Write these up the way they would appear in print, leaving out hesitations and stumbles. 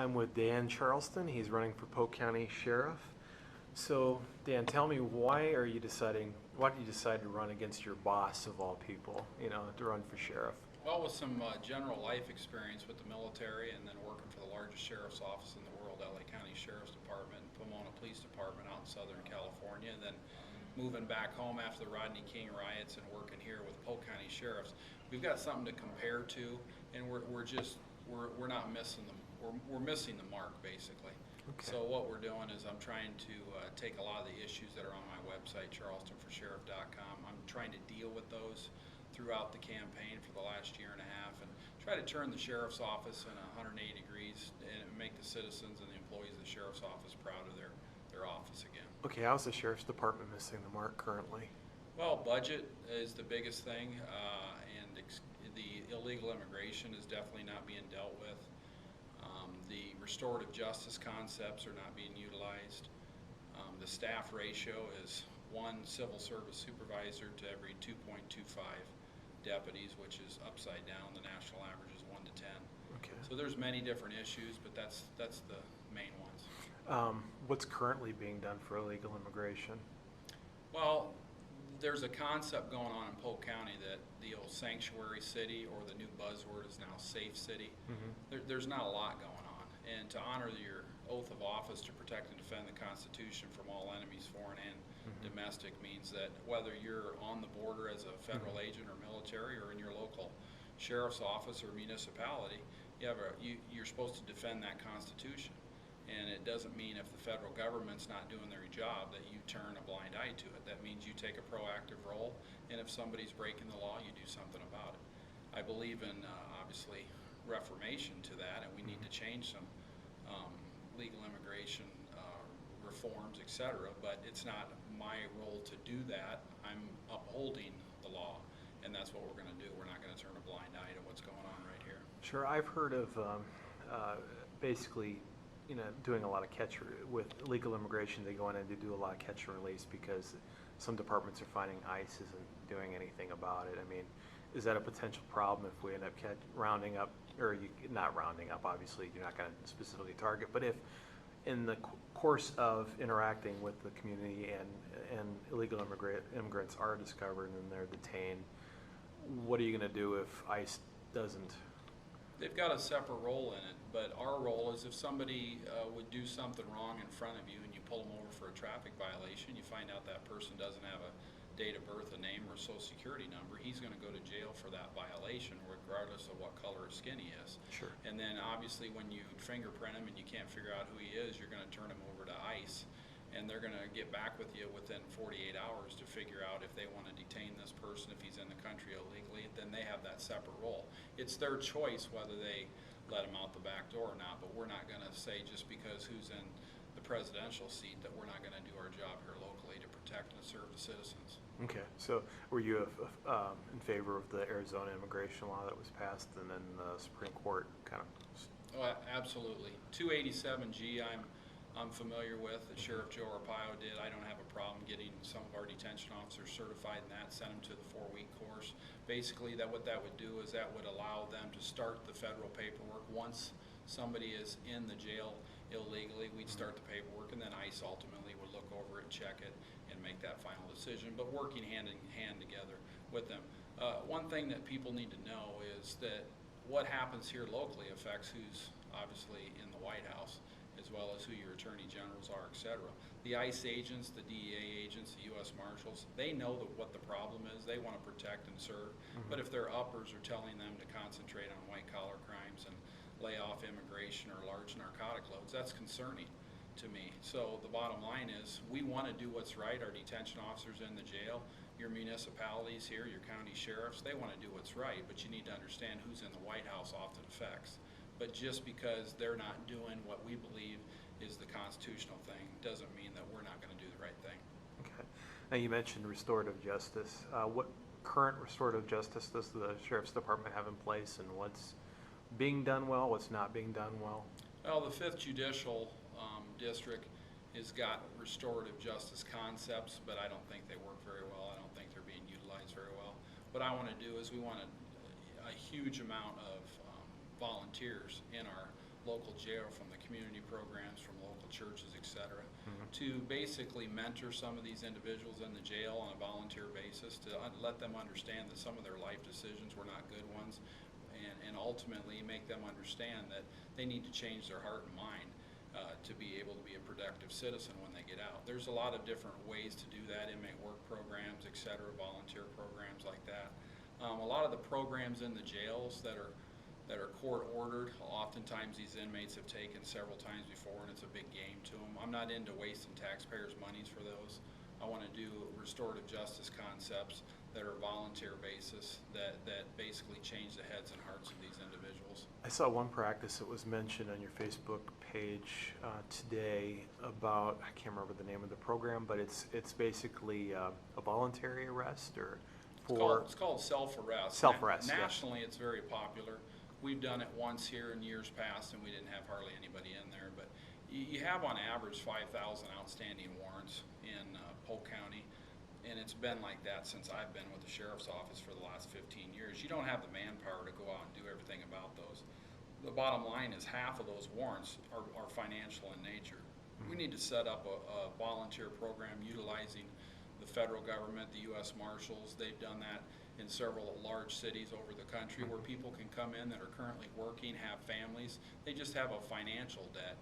I'm with Dan Charleston. He's running for Polk County Sheriff. So, Dan, tell me, why did you decide to run against your boss of all people, to run for sheriff? Well, with some general life experience with the military and then working for the largest sheriff's office in the world, LA County Sheriff's Department, and Pomona Police Department out in Southern California, and then moving back home after the Rodney King riots and working here with Polk County Sheriffs, we've got something to compare to, and we're not missing them. We're missing the mark, basically. Okay. So what we're doing is I'm trying to take a lot of the issues that are on my website, charlestonforsheriff.com. I'm trying to deal with those throughout the campaign for the last year and a half and try to turn the sheriff's office in 180 degrees and make the citizens and the employees of the sheriff's office proud of their office again. Okay, how's the sheriff's department missing the mark currently? Well, budget is the biggest thing, and the illegal immigration is definitely not being dealt with. The restorative justice concepts are not being utilized. The staff ratio is one civil service supervisor to every 2.25 deputies, which is upside down. The national average is 1 to 10. Okay. So there's many different issues, but that's the main ones. What's currently being done for illegal immigration? Well, there's a concept going on in Polk County that the old sanctuary city, or the new buzzword is now safe city. There's not a lot going on. And to honor your oath of office to protect and defend the Constitution from all enemies, foreign and domestic, means that whether you're on the border as a federal agent or military, or in your local sheriff's office or municipality, you're supposed to defend that Constitution. And it doesn't mean if the federal government's not doing their job that you turn a blind eye to it. That means you take a proactive role, and if somebody's breaking the law, you do something about it. I believe in, obviously, reformation to that, and we need to change some legal immigration reforms, etc. But it's not my role to do that. I'm upholding the law, and that's what we're going to do. We're not going to turn a blind eye to what's going on right here. Sure, I've heard of basically, doing a lot of with illegal immigration. They go in and they do a lot of catch and release because some departments are finding ICE isn't doing anything about it. I mean, is that a potential problem if we end up rounding up, or not rounding up, obviously you're not going to specifically target, but if in the course of interacting with the community and illegal immigrants are discovered and they're detained, what are you going to do if ICE doesn't? They've got a separate role in it, but our role is if somebody would do something wrong in front of you and you pull them over for a traffic violation, you find out that person doesn't have a date of birth, a name, or a social security number, he's going to go to jail for that violation regardless of what color of skin he is. Sure. And then obviously when you fingerprint him and you can't figure out who he is, you're going to turn him over to ICE, and they're going to get back with you within 48 hours to figure out if they want to detain this person if he's in the country illegally. Then they have that separate role. It's their choice whether they let him out the back door or not, but we're not going to say just because who's in the presidential seat that we're not going to do our job here locally to protect and serve the citizens. Okay, so were you in favor of the Arizona immigration law that was passed and then the Supreme Court kind of? Oh, absolutely. 287G I'm familiar with, that Sheriff Joe Arpaio did. I don't have a problem getting some of our detention officers certified in that, send them to the 4-week course. Basically, what that would do is that would allow them to start the federal paperwork. Once somebody is in the jail illegally, we'd start the paperwork, and then ICE ultimately would look over it, check it, and make that final decision, but working hand in hand together with them. One thing that people need to know is that what happens here locally affects who's obviously in the White House, as well as who your attorney generals are, etc. The ICE agents, the DEA agents, the U.S. Marshals, they know what the problem is. They want to protect and serve. But if their uppers are telling them to concentrate on white-collar crimes and lay off immigration or large narcotic loads, that's concerning to me. So the bottom line is we want to do what's right. Our detention officers in the jail, your municipalities here, your county sheriffs, they want to do what's right, but you need to understand who's in the White House often affects. But just because they're not doing what we believe is the constitutional thing doesn't mean that we're not going to do the right thing. Okay. Now you mentioned restorative justice. What current restorative justice does the Sheriff's Department have in place, and what's being done well, what's not being done well? Well, the 5th Judicial District has got restorative justice concepts, but I don't think they work very well. I don't think they're being utilized very well. What I want to do is we want a huge amount of volunteers in our local jail, from the community programs, from local churches, etc., to basically mentor some of these individuals in the jail on a volunteer basis, to let them understand that some of their life decisions were not good ones, and ultimately make them understand that they need to change their heart and mind to be able to be a productive citizen when they get out. There's a lot of different ways to do that, inmate work programs, etc., volunteer programs like that. A lot of the programs in the jails that are court ordered, oftentimes these inmates have taken several times before, and it's a big game to them. I'm not into wasting taxpayers' monies for those. I want to do restorative justice concepts that are volunteer basis, that basically change the heads and hearts of these individuals. I saw one practice that was mentioned on your Facebook page today about, I can't remember the name of the program, but it's basically a voluntary arrest, or It's called self-arrest. Self-arrest, yes. Nationally, it's very popular. We've done it once here in years past, and we didn't have hardly anybody in there. But you have on average 5,000 outstanding warrants in Polk County, and it's been like that since I've been with the sheriff's office for the last 15 years. You don't have the manpower to go out and do everything about those. The bottom line is half of those warrants are financial in nature. We need to set up a volunteer program utilizing the federal government, the U.S. Marshals. They've done that in several large cities over the country, where people can come in that are currently working, have families. They just have a financial debt.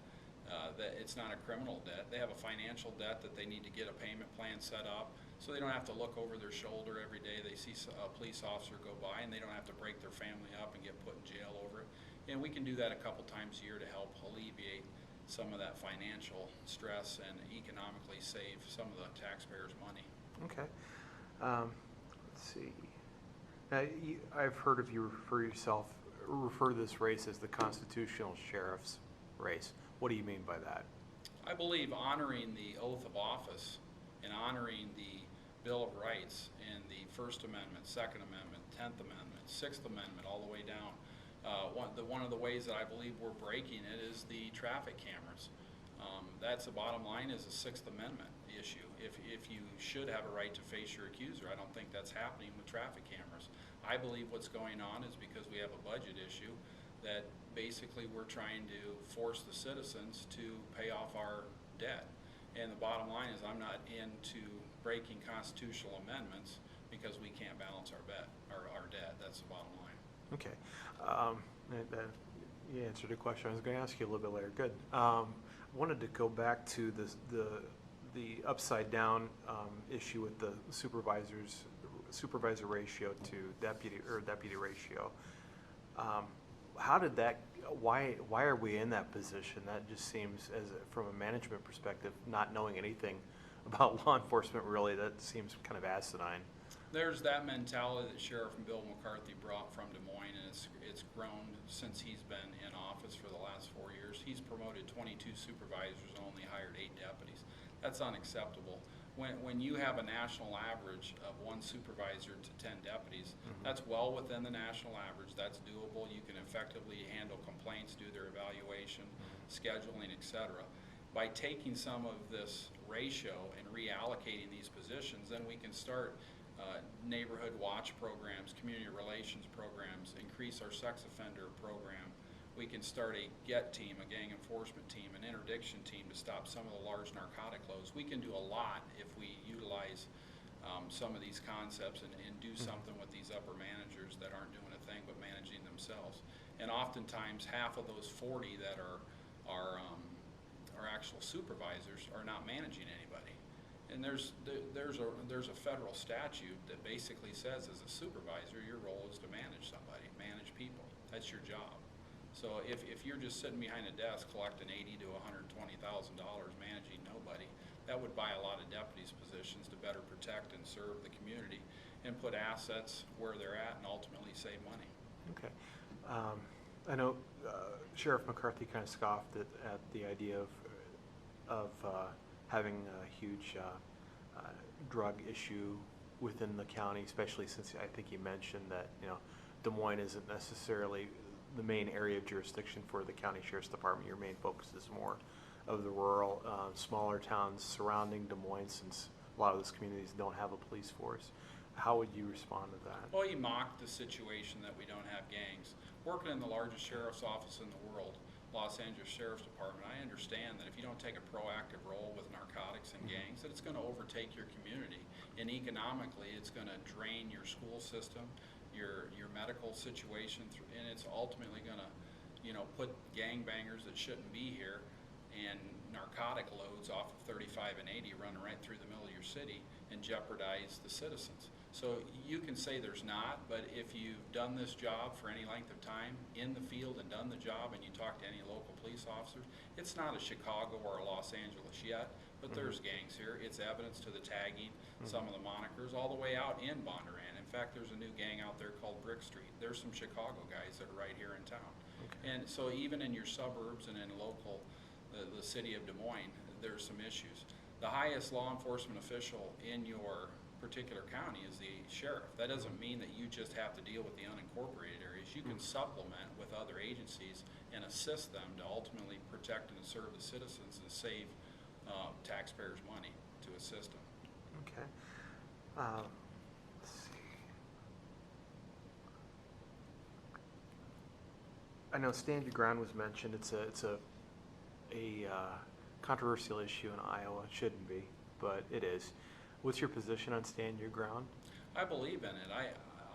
That it's not a criminal debt. They have a financial debt that they need to get a payment plan set up, so they don't have to look over their shoulder every day they see a police officer go by, and they don't have to break their family up and get put in jail over it. And we can do that a couple times a year to help alleviate some of that financial stress and economically save some of the taxpayers' money. Okay. Let's see. Now, I've heard of you refer this race as the constitutional sheriff's race. What do you mean by that? I believe honoring the oath of office and honoring the Bill of Rights and the First Amendment, Second Amendment, 10th Amendment, Sixth Amendment, all the way down. One of the ways that I believe we're breaking it is the traffic cameras. That's the bottom line, is a Sixth Amendment issue. If you should have a right to face your accuser, I don't think that's happening with traffic cameras. I believe what's going on is because we have a budget issue, that basically we're trying to force the citizens to pay off our debt. And the bottom line is, I'm not into breaking constitutional amendments because we can't balance our debt. That's the bottom line. Okay. You answered a question I was going to ask you a little bit later. Good. I wanted to go back to the upside down issue with the supervisor ratio to deputy ratio. How did that? Why are we in that position? That just seems, from a management perspective, not knowing anything about law enforcement, really, that seems kind of asinine. There's that mentality that Sheriff Bill McCarthy brought from Des Moines, and it's grown since he's been in office for the last 4 years. He's promoted 22 supervisors and only hired 8 deputies. That's unacceptable. When you have a national average of 1 supervisor to 10 deputies, that's well within the national average. That's doable. You can effectively handle complaints, do their evaluation, scheduling, etc. By taking some of this ratio and reallocating these positions, then we can start neighborhood watch programs, community relations programs, increase our sex offender program. We can start a GET team, a gang enforcement team, an interdiction team to stop some of the large narcotic loads. We can do a lot if we utilize some of these concepts and do something with these upper managers that aren't doing a thing but managing themselves. And oftentimes, half of those 40 that are actual supervisors are not managing anybody. And there's a federal statute that basically says, as a supervisor, your role is to manage somebody, manage people. That's your job. So if you're just sitting behind a desk collecting $80,000 to $120,000 managing nobody, that would buy a lot of deputies' positions to better protect and serve the community and put assets where they're at and ultimately save money. Okay. I know Sheriff McCarthy kind of scoffed at the idea of having a huge drug issue within the county, especially since I think he mentioned that Des Moines isn't necessarily the main area of jurisdiction for the county sheriff's department. Your main focus is more of the rural, smaller towns surrounding Des Moines, since a lot of those communities don't have a police force. How would you respond to that? Well, he mocked the situation that we don't have gangs. Working in the largest sheriff's office in the world, Los Angeles Sheriff's Department, I understand that if you don't take a proactive role with narcotics and gangs, that it's going to overtake your community. And economically, it's going to drain your school system, your medical situation, and it's ultimately going to, you know, put gangbangers that shouldn't be here and narcotic loads off of 35 and 80 running right through the middle of your city and jeopardize the citizens. So you can say there's not, but if you've done this job for any length of time in the field and done the job, and you talk to any local police officers, it's not a Chicago or a Los Angeles yet, but there's gangs here. It's evidence to the tagging, some of the monikers, all the way out in Bondurant. In fact, there's a new gang out there called Brick Street. There's some Chicago guys that are right here in town. Okay. And so even in your suburbs and in local, the city of Des Moines, there's some issues. The highest law enforcement official in your particular county is the sheriff. That doesn't mean that you just have to deal with the unincorporated areas. You can supplement with other agencies and assist them to ultimately protect and serve the citizens and save taxpayers' money to assist them. Okay. Let's see. I know stand your ground was mentioned. It's a controversial issue in Iowa. It shouldn't be, but it is. What's your position on stand your ground? I believe in it.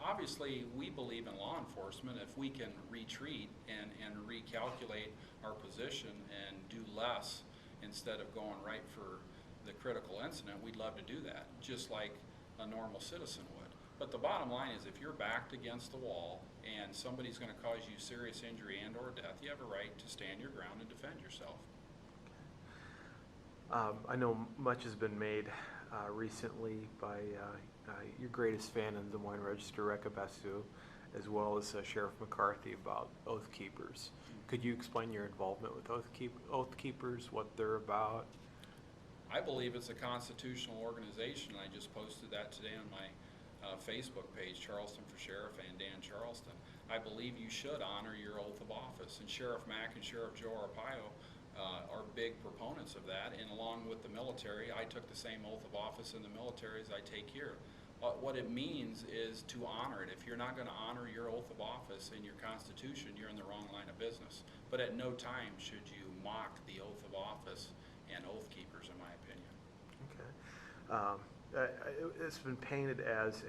Obviously, we believe in law enforcement. If we can retreat and recalculate our position and do less instead of going right for the critical incident, we'd love to do that, just like a normal citizen would. But the bottom line is, if you're backed against the wall and somebody's going to cause you serious injury and or death, you have a right to stand your ground and defend yourself. I know much has been made recently by your greatest fan in the Des Moines Register, Rekha Basu, as well as Sheriff McCarthy, about Oath Keepers. Could you explain your involvement with Oath Keepers, what they're about? I believe it's a constitutional organization. I just posted that today on my Facebook page, Charleston for Sheriff and Dan Charleston. I believe you should honor your oath of office, and Sheriff Mack and Sheriff Joe Arpaio are big proponents of that, and along with the military, I took the same oath of office in the military as I take here. What it means is to honor it. If you're not going to honor your oath of office in your Constitution, you're in the wrong line of business. But at no time should you mock the oath of office and oath keepers, in my opinion. Okay. It's been painted as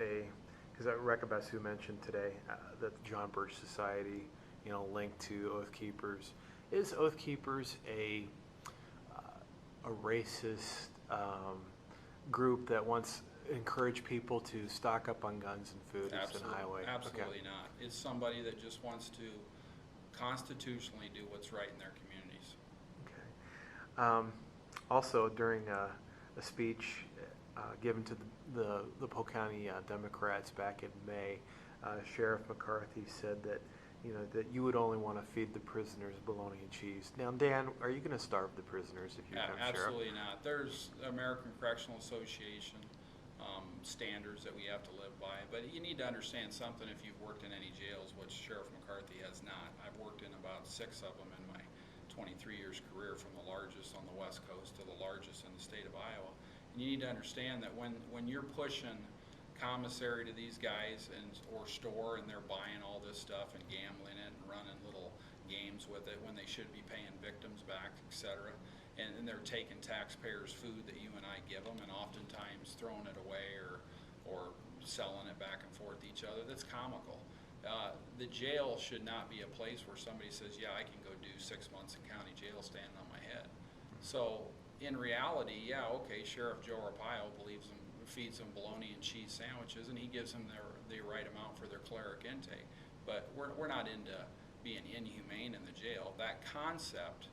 because Rekha Basu mentioned today that the John Birch Society, linked to Oath Keepers. Is Oath Keepers a racist group that wants encourage people to stock up on guns and food and highway? Absolutely not. It's somebody that just wants to constitutionally do what's right in their communities. Okay. Also, during a speech given to the Polk County Democrats back in May, Sheriff McCarthy said that that you would only want to feed the prisoners bologna and cheese. Now, Dan, are you going to starve the prisoners if you become sheriff? Absolutely not. There's American Correctional Association standards that we have to live by, but you need to understand something if you've worked in any jails, which Sheriff McCarthy has not. I've worked in about 6 of them in my 23 years career, from the largest on the West Coast to the largest in the state of Iowa. And you need to understand that when you're pushing commissary to these guys or store, and they're buying all this stuff and gambling it and running little games with it when they should be paying victims back, etc., and they're taking taxpayers' food that you and I give them and oftentimes throwing it away or selling it back and forth to each other. That's comical. The jail should not be a place where somebody says, yeah, I can go do 6 months in county jail standing on my head. So in reality, yeah, okay, Sheriff Joe Arpaio feeds them bologna and cheese sandwiches, and he gives them the right amount for their cleric intake. But we're not into being inhumane in the jail. That concept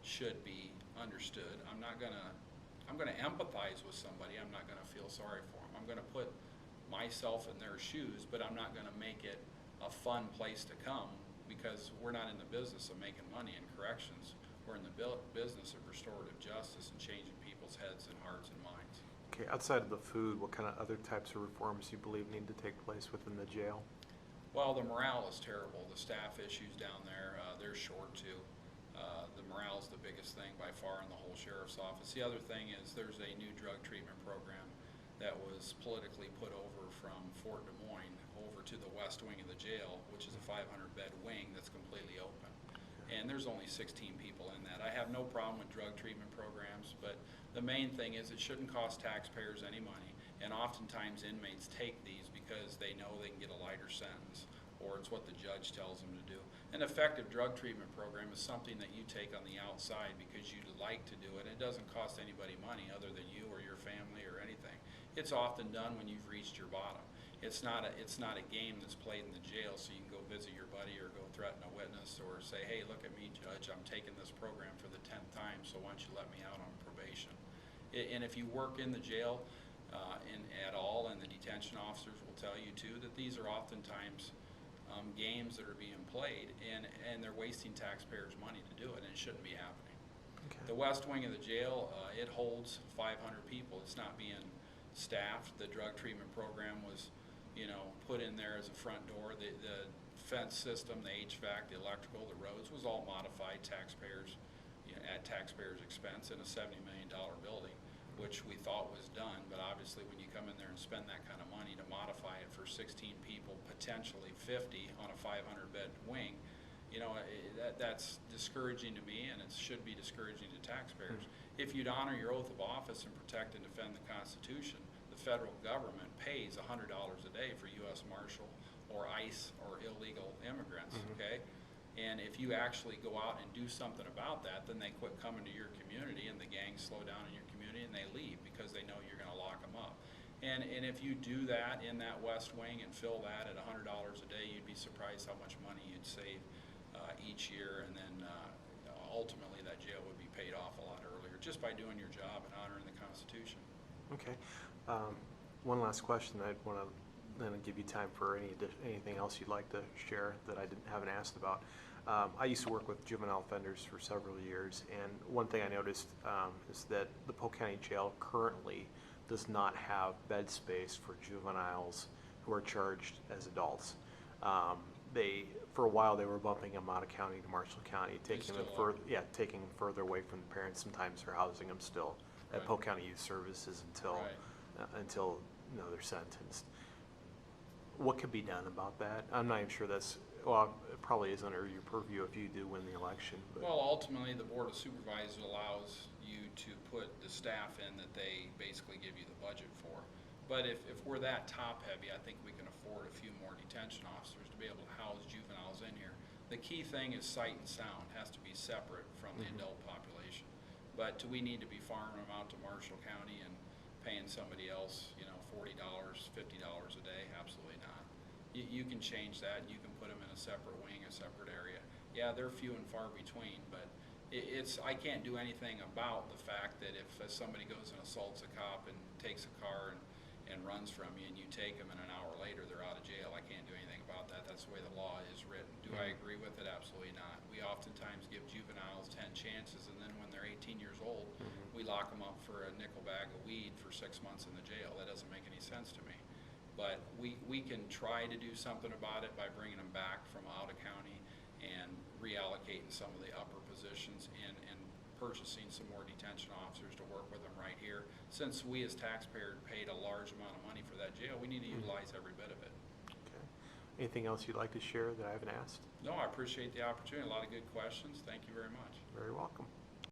should be understood. I'm going to empathize with somebody. I'm not going to feel sorry for them. I'm going to put myself in their shoes, but I'm not going to make it a fun place to come, because we're not in the business of making money in corrections. We're in the business of restorative justice and changing people's heads and hearts and minds. Okay, outside of the food, what kind of other types of reforms you believe need to take place within the jail? Well, the morale is terrible. The staff issues down there, they're short too. The morale is the biggest thing by far in the whole sheriff's office. The other thing is there's a new drug treatment program that was politically put over from Fort Des Moines over to the west wing of the jail, which is a 500-bed wing that's completely open. and there's only 16 people in that. I have no problem with drug treatment programs, but the main thing is it shouldn't cost taxpayers any money, and oftentimes inmates take these because they know they can get a lighter sentence, or it's what the judge tells them to do. An effective drug treatment program is something that you take on the outside because you'd like to do it. It doesn't cost anybody money other than you or your family or anything. It's often done when you've reached your bottom. It's not a game that's played in the jail so you can go visit your buddy or go threaten a witness or say, hey, look at me, judge, I'm taking this program for the 10th time, so why don't you let me out on probation. And if you work in the jail at all, and the detention officers will tell you too, that these are oftentimes games that are being played, and they're wasting taxpayers' money to do it, and it shouldn't be happening. Okay. The west wing of the jail, it holds 500 people. It's not being staffed. The drug treatment program was, put in there as a front door. The fence system, the HVAC, the electrical, the roads was all modified taxpayers, at taxpayers' expense in a $70 million building, which we thought was done, but obviously when you come in there and spend that kind of money to modify it for 16 people, potentially 50 on a 500-bed wing, that's discouraging to me, and it should be discouraging to taxpayers. If you'd honor your oath of office and protect and defend the Constitution, the federal government pays $100 a day for U.S. Marshal or ICE or illegal immigrants, okay? And if you actually go out and do something about that, then they quit coming to your community, and the gangs slow down in your community, and they leave because they know you're going to lock them up. And if you do that in that west wing and fill that at $100 a day, you'd be surprised how much money you'd save each year, and then ultimately that jail would be paid off a lot earlier just by doing your job and honoring the Constitution. Okay. One last question. I'd want to then give you time for anything else you'd like to share that I haven't asked about. I used to work with juvenile offenders for several years, and one thing I noticed is that the Polk County Jail currently does not have bed space for juveniles who are charged as adults. For a while, they were bumping them out of county to Marshall County, taking them further away from the parents. Sometimes they're housing them still at Polk County Youth Services until they're sentenced. What could be done about that? I'm not even sure it probably is under your purview if you do win the election. But. Well, ultimately, the Board of Supervisors allows you to put the staff in that they basically give you the budget for. But if we're that top heavy, I think we can afford a few more detention officers to be able to house juveniles in here. The key thing is sight and sound has to be separate from the adult population. But do we need to be farming them out to Marshall County and paying somebody else, $40, $50 a day? Absolutely not. You can change that, and you can put them in a separate wing, a separate area. Yeah, they're few and far between, but I can't do anything about the fact that if somebody goes and assaults a cop and takes a car and runs from you, and you take them, and an hour later they're out of jail, I can't do anything about that. That's the way the law is written. Do I agree with it? Absolutely not. We oftentimes give juveniles 10 chances, and then when they're 18 years old, we lock them up for a nickel bag of weed for 6 months in the jail. That doesn't make any sense to me. But we can try to do something about it by bringing them back from out of county and reallocating some of the upper positions and purchasing some more detention officers to work with them right here. Since we as taxpayers paid a large amount of money for that jail, we need to utilize every bit of it. Okay. Anything else you'd like to share that I haven't asked? No, I appreciate the opportunity. A lot of good questions. Thank you very much. Very welcome.